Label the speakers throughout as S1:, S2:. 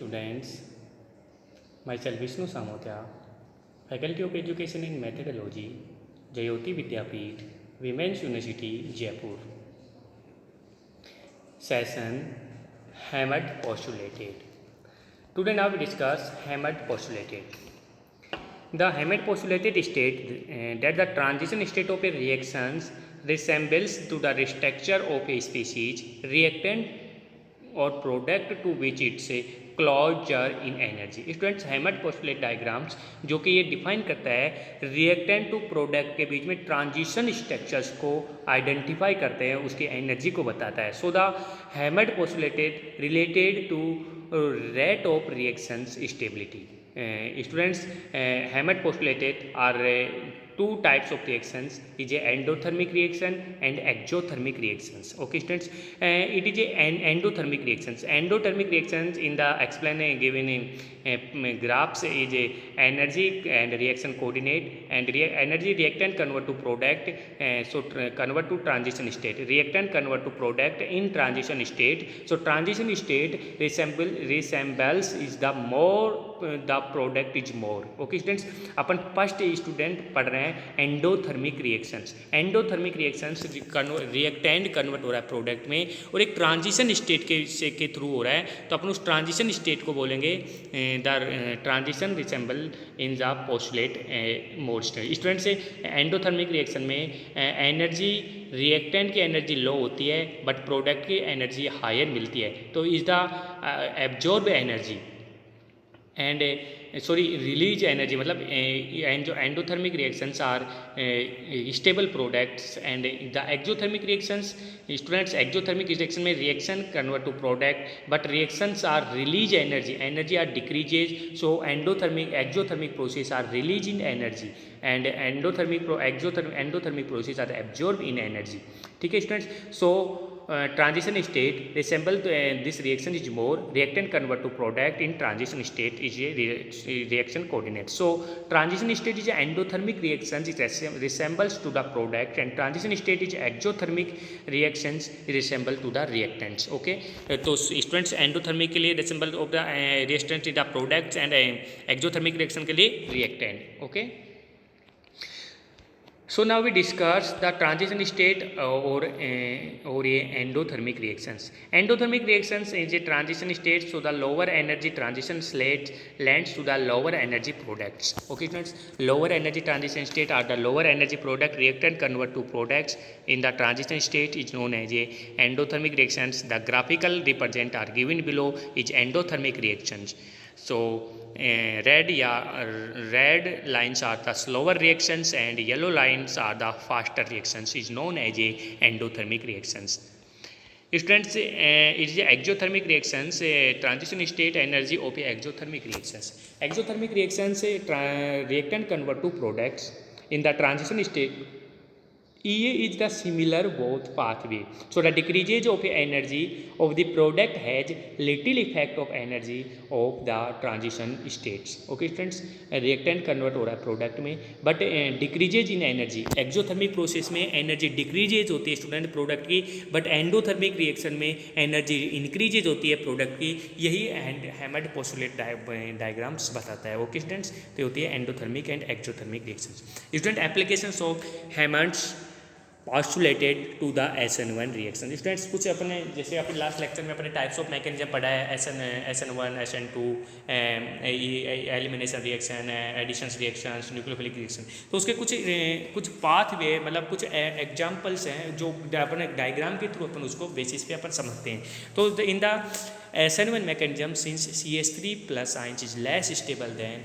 S1: Students, myself Vishnu Samotya, Faculty of Education in Methodology, Jayoti Vidyapeeth, Women's University, Jaipur. Session Hammett postulated. Today now we discuss Hammett postulated. The Hammett postulated state that the transition state of a reaction resembles to the structure of a species, reactant और product to which it's a closer in energy. Students, Hammond postulate diagrams जो कि ये define करता है reactant to product के बीच में transition structures को identify करते हैं, उसकी एनर्जी को बताता है। So the Hammond postulated related to rate of reactions stability. Students, Hammond postulated are two types of reactions is a endothermic reaction and exothermic reactions. Okay students, it is an endothermic reactions. Endothermic reactions in the explain given in graphs is a energy and reaction coordinate and energy reactant convert to product, so convert to transition state, reactant convert to product in transition state. So transition state resembles is the more the product is more. Okay students, upon first student पढ़ रहे हैं endothermic reactions. Endothermic reactions reactant convert हो रहा है product में और एक transition state के थ्रू हो रहा है, तो अपन उस ट्रांजिशन स्टेट को बोलेंगे the transition resemble in the postulate mode state. Student से एंडोथर्मिक रिएक्शन में एनर्जी रिएक्टेंट की एनर्जी लो होती है बट प्रोडक्ट की एनर्जी हायर मिलती है, तो is the absorb energy and release energy. मतलब जो endothermic reactions are stable products and the exothermic reactions. Students, exothermic reaction में reaction convert to product but reactions are release energy are decreases. So exothermic process are release in energy and endothermic process are absorb in energy. ठीक है students, so transition state resemble this reaction is more, reactant convert to product in transition state is a reaction coordinate. So transition state is a endothermic reactions, it resembles to the product, and transition state is exothermic reactions resemble to the reactants. Okay, तो students endothermic के लिए resemble of the reactant is the products and exothermic reaction के लिए reactant. Okay, so now we discuss the transition state or a endothermic reactions. Endothermic reactions is a transition state, so the lower energy transition state lands to the lower energy products. Okay friends, lower energy transition state are the lower energy product reactant convert to products in the transition state is known as a endothermic reactions. The graphical represent are given below is endothermic reactions. So red lines are the slower reactions and yellow lines are the faster reactions is known as a endothermic reactions. Students, it is exothermic reactions, transition state energy of exothermic reactions. Exothermic reactions reactant convert to products in the transition state. EA is the similar both pathway. So the decrease of energy of the product has little effect of energy of the transition states. Okay friends, reactant convert हो रहा है product में but decreases in energy. Exothermic process में energy decreases होती है student product की, but endothermic reaction में energy increases होती है प्रोडक्ट की। यही हैमट पोस्टुलेट डायग्राम्स बताता है। ओके स्टूडेंट्स, तो होती है endothermic and exothermic reactions. Student, applications of Hammond's postulated to the SN1 reaction. Students, कुछ अपने जैसे अपने लास्ट लेक्चर में अपने टाइप्स ऑफ मैकेनिज्म पढ़ा है, SN1, SN2, elimination reaction, additions reactions, nucleophilic reaction. तो उसके कुछ पाथ वे मतलब कुछ एग्जाम्पल्स हैं जो अपने डायग्राम के थ्रू अपन उसको बेसिस पे अपन समझते हैं। तो in the SN1 mechanism, since CH3 plus ions is less stable than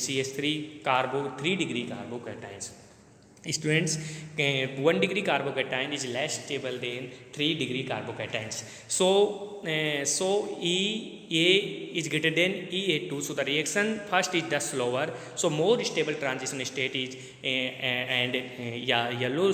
S1: CH3 3 degree carbocations. Students, 1 degree carbocation is less stable than 3 degree carbocations. So EA is greater than EA2. So the reaction first is the slower. So more stable transition state is yellow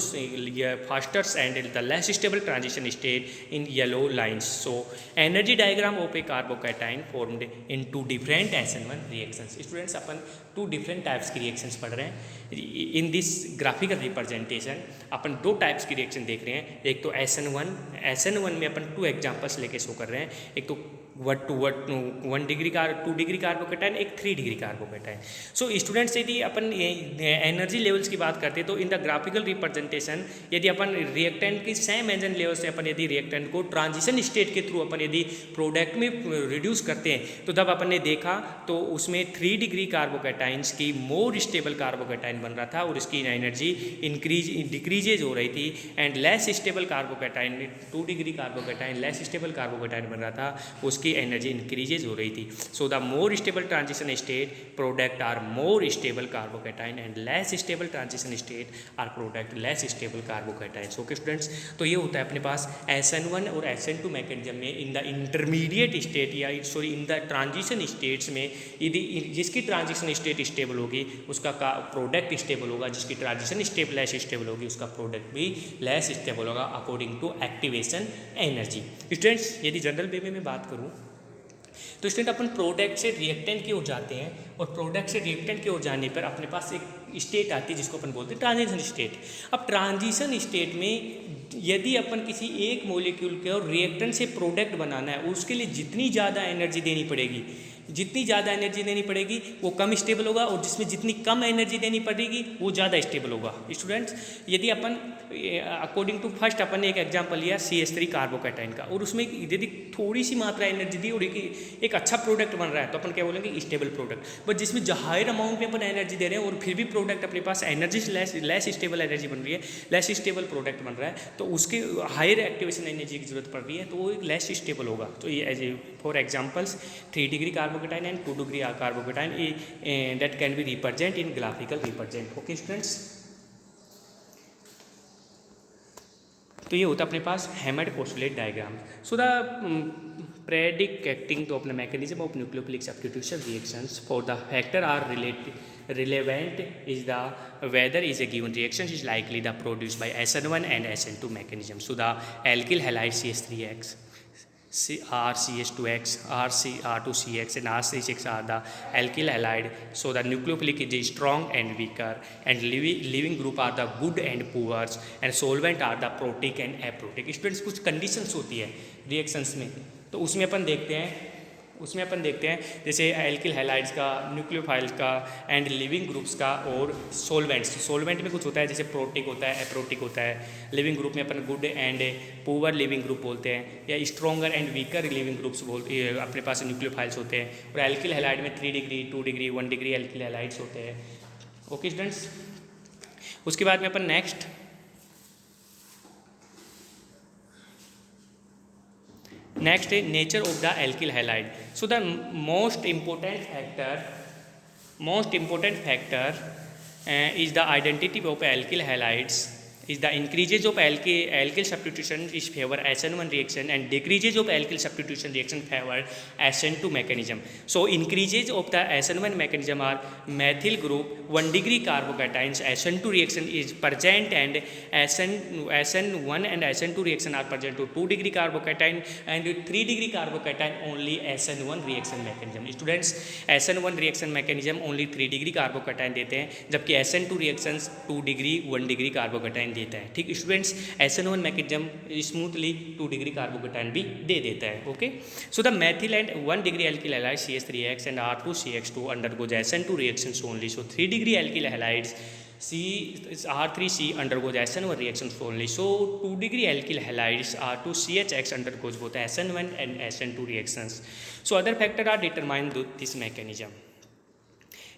S1: faster and the less stable transition state in yellow lines. So energy diagram of a carbocation formed in two different SN1 reactions. Students, upon 2 different types की reactions पढ़ रहे हैं। In this graphical representation upon 2 types की reaction देख रहे हैं। एक तो SN1 में अपन 2 एग्जांपल्स लेके शो कर रहे हैं। एक तो 1 डिग्री 2 डिग्री कार्बोकेटाइन, एक 3 डिग्री कार्बोकेटाइन। सो स्टूडेंट्स यदि अपन एनर्जी लेवल्स की बात करते हैं तो इन द ग्राफिकल रिप्रेजेंटेशन यदि अपन रिएक्टेंट की सेम एनर्जी लेवल से अपन यदि रिएक्टेंट को ट्रांजिशन स्टेट के थ्रू अपन यदि प्रोडक्ट में रिड्यूस करते हैं तो तब अपन ने देखा तो उसमें 3 डिग्री कार्बोकेटाइंस की मोर स्टेबल कार्बोकेटाइन बन रहा था और इसकी एनर्जी डिक्रीजेज हो रही थी, and less stable carbocation 2 degree carbocation less stable carbocation बन रहा था, उसकी एनर्जी इंक्रीजेज हो रही थी। So the more stable transition state product are more stable carbocation and less stable transition state are product less stable carbocations. Okay students, तो ये होता है अपने पास SN1 और SN2 मैकेनिज्म में इन द इंटरमीडिएट स्टेट या sorry in the transition states में यदि जिसकी ट्रांजिशन स्टेट स्टेबल होगी उसका प्रोडक्ट स्टेबल होगा, जिसकी ट्रांजिशन स्टेट लेस स्टेबल होगी उसका प्रोडक्ट भी लेस स्टेबल होगा according to activation energy. Students यदि जनरल वे में बात करूँ तो स्टूडेंट अपन प्रोडक्ट से रिएक्टेंट की ओर जाते हैं और प्रोडक्ट से रिएक्टेंट की ओर जाने पर अपने पास एक स्टेट आती है जिसको अपन बोलते हैं ट्रांजिशन स्टेट। अब ट्रांजिशन स्टेट में यदि अपन किसी एक मॉलिक्यूल के और रिएक्टेंट से प्रोडक्ट बनाना है उसके लिए जितनी ज़्यादा एनर्जी देनी पड़ेगी, जितनी ज़्यादा एनर्जी देनी पड़ेगी वो कम स्टेबल होगा, और जिसमें जितनी कम एनर्जी देनी पड़ेगी वो ज़्यादा स्टेबल होगा। स्टूडेंट्स यदि अपन अकॉर्डिंग टू फर्स्ट अपन ने एक एग्जांपल लिया CH3 कार्बोकेटाइन का, और उसमें यदि थोड़ी सी मात्रा एनर्जी दी और एक अच्छा प्रोडक्ट बन रहा है तो अपन क्या बोलेंगे स्टेबल प्रोडक्ट। बट जिसमें हायर अमाउंट में अपन एनर्जी दे रहे हैं और फिर भी प्रोडक्ट अपने पास एनर्जी लेस स्टेबल एनर्जी बन रही है, लेस स्टेबल प्रोडक्ट बन रहा है, तो उसके हायर एक्टिवेशन एनर्जी की जरूरत पड़ रही है तो वो लेस स्टेबल होगा। तो ये as for examples 3 degree carbocation and 2 degree carbocation that can be represent in graphical represent. Okay students, तो ये होता है अपने पास Hammond postulate diagram. So the predicting to अपने mechanism of nucleophilic substitution reactions for the factor are relevant is the whether is a given reaction is likely the produced by SN1 and SN2 mechanism. So the alkyl halide CH3X RCH2X, R2CX and R36 are the alkyl halide. So the nucleophilic is strong and weaker, and leaving group are the good and poor, and solvent are the protic and aprotic. Students कुछ conditions होती है reactions में, तो उसमें अपन देखते हैं जैसे alkyl halides का, न्यूक्लियोफाइल्स का एंड लिविंग ग्रुप्स का और सोलवेंट में कुछ होता है जैसे प्रोटिक होता है, एप्रोटिक होता है। लिविंग ग्रुप में अपन good and poor leaving group बोलते हैं, या stronger and weaker leaving groups अपने पास न्यूक्लियोफाइल्स होते हैं। और एल्किल हैलाइड में 3 degree 2 degree 1 degree alkyl halides होते हैं। ओके स्टूडेंट्स, उसके बाद में अपन नेक्स्ट है nature of the alkyl halide. So the most important factor is the identity of alkyl halides is the increases of alkyl substitution is favor SN1 reaction and decreases of alkyl substitution reaction favor SN2 mechanism. So increases of the SN1 mechanism are methyl group 1 degree carbocations SN2 reaction is present, and SN1 and SN2 reaction are present to 2 degree carbocation and 3 degree carbocation only SN1 reaction mechanism. Students SN1 reaction mechanism only 3 degree carbocation देते हैं, जबकि SN2 reactions 2 degree 1 degree carbocation देता है। ठीक students, SN1 mechanism smoothly 2 degree carbocation भी दे देता है। Okay, so the methyl and 1 degree alkyl halide CH3X and R2CX2 undergoes SN2 reactions only. So 3 degree alkyl halides R3C undergoes SN1 reactions only. So 2 degree alkyl halides R2CHX undergoes both SN1 and SN2 reactions. So other factors are determined this mechanism.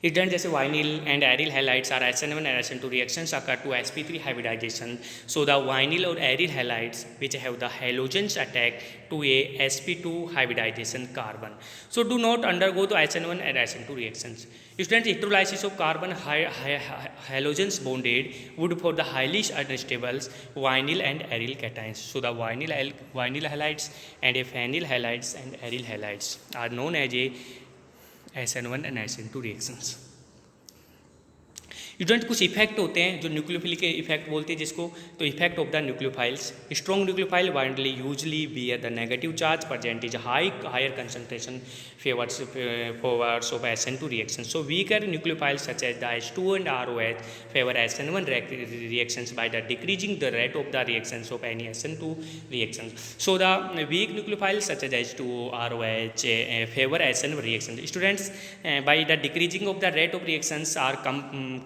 S1: It done जैसे vinyl and aryl halides are SN1 and SN2 reactions occur to sp3 hybridization. So the vinyl or aryl halides which have the halogens attack to a sp2 hybridization carbon, so do not undergo the SN1 and SN2 reactions. Students, electrolysis of carbon halogens bonded would for the highly unstable vinyl and aryl cations. So the vinyl halides and phenyl halides and aryl halides are known as a SN1 and SN2 reactions. Student कुछ effect होते हैं जो न्यूक्लियोफिल के effect बोलते हैं जिसको, तो effect of the nucleophiles, strong nucleophile widely usually bear the negative charge present is higher concentration favors of SN2 reaction. So weaker nucleophiles such as the H2O and ROH favor SN1 reactions by the decreasing the rate of the reactions of any SN2 reactions. So the weak nucleophiles such as H2O, ROH favor SN1 reactions. Students, by the decreasing of the rate of reactions are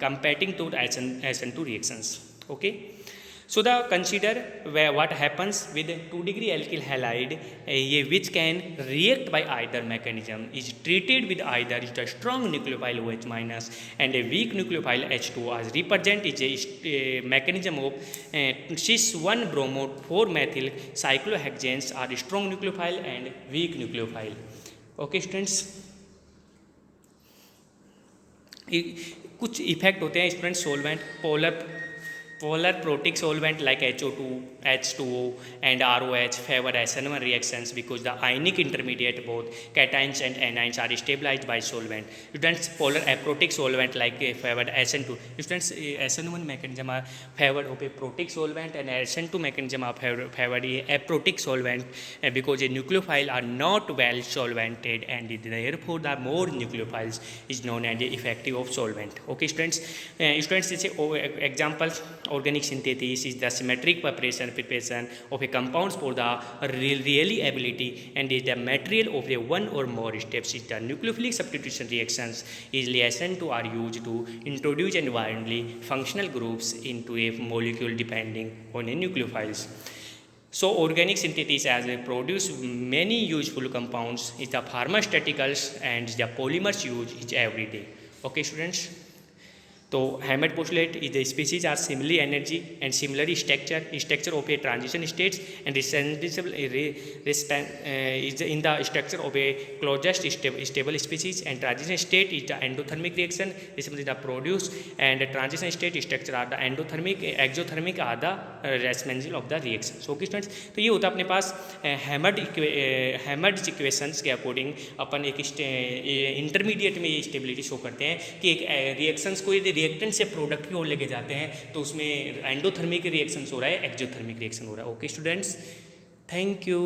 S1: competing to SN2 reactions. Okay. So the consider what happens with 2-degree alkyl halide which can react by either mechanism is treated with either the strong nucleophile OH minus and a weak nucleophile H2 as represent is a mechanism of cis 1 bromo 4 methyl cyclohexanes are strong nucleophile and weak nucleophile. Okay students, कुछ effect होते हैं student solvent polar protic solvent like HO2, H2O and ROH favor SN1 reactions because the ionic intermediate both cations and anions are stabilized by solvent. Students, polar aprotic solvent like favored SN2. Students, SN1 mechanism are favored of a protic solvent and SN2 mechanism are favored aprotic solvent because a nucleophile are not well solvented and therefore the more nucleophiles is known as the effective of solvent. Okay students, जैसे examples organic synthesis is the symmetric preparation of a compounds for the reliability and is the material of a one or more steps. Is the nucleophilic substitution reactions is SN2 are used to introduce and widely functional groups into a molecule depending on a nucleophiles. So organic synthesis as a produce many useful compounds is the pharmaceuticals and the polymers used is every day. Okay students, तो Hammett postulate is the species are similarly energy and similarly structure of a transition states and is in the structure of a closest stable species and transition state is the endothermic reaction. This is the produce and the transition state structure are the endothermic, exothermic are the responsible of the reaction. So okay students, तो ये होता है अपने पास Hammett equations के according अपन एक intermediate में ये stability show करते हैं कि एक रिएक्शंस को यदि रिएक्टेंट से प्रोडक्ट की ओर लेके जाते हैं तो उसमें एंडोथर्मिक रिएक्शन हो रहा है, एक्सोथर्मिक रिएक्शन हो रहा है. Okay students, thank you.